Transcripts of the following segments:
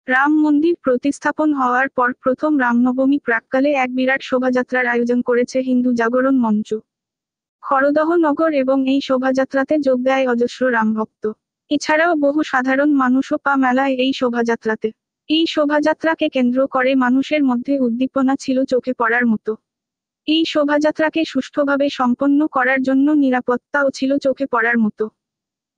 রাম মন্দির প্রতিস্থাপন হওয়ার পর প্রথম রামনবমী প্রাক্কালে এক বিরাট শোভাযাত্রার আয়োজন করেছে হিন্দু জাগরণ মঞ্চ খড়দহ নগর এবং এই শোভাযাত্রাতে যোগ দেয় অজস্র রামভক্ত। এছাড়াও বহু সাধারণ মানুষও পা মেলায় এই শোভাযাত্রাতে। এই শোভাযাত্রাকে কেন্দ্র করে মানুষের মধ্যে উদ্দীপনা ছিল চোখে পড়ার মতো। এই শোভাযাত্রাকে সুষ্ঠুভাবে সম্পন্ন করার জন্য নিরাপত্তাও ছিল চোখে পড়ার মতো।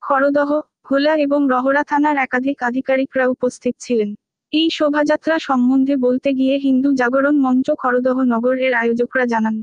খড়দহ, ভোলা এবং রহরা থানার একাধিক আধিকারিকরা উপস্থিত ছিলেন। এই শোভাযাত্রা সম্বন্ধে বলতে গিয়ে হিন্দু জাগরণ মঞ্চ খড়দহ নগর এর আয়োজকরা জানান,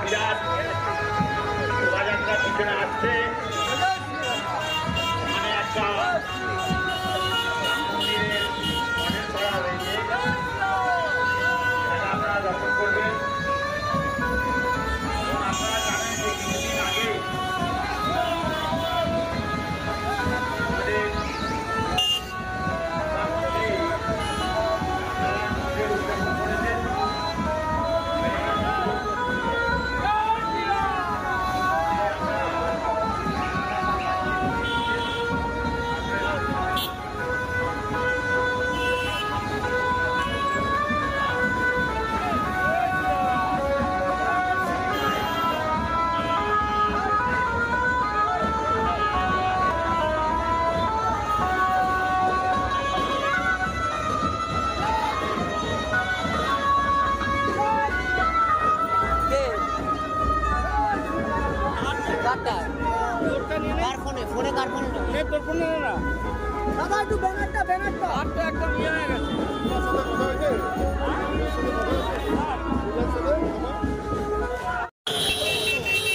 বিরাট শোভাযাত্রা পিছনে আসছে, মানে একটা মন্দিরের মডেল করা হয়েছে, আপনারা দর্শন করবেন। আপনারা জানেন যে কিছুদিন আগে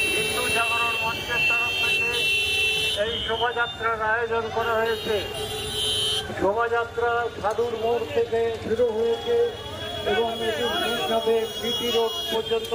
হিন্দু জাগরণ মঞ্চের তরফ থেকে এই শোভাযাত্রার আয়োজন করা হয়েছে। শোভাযাত্রা সাধুর মোড় থেকে শুরু হয়েছে এবং এটি জিটি রোড পর্যন্ত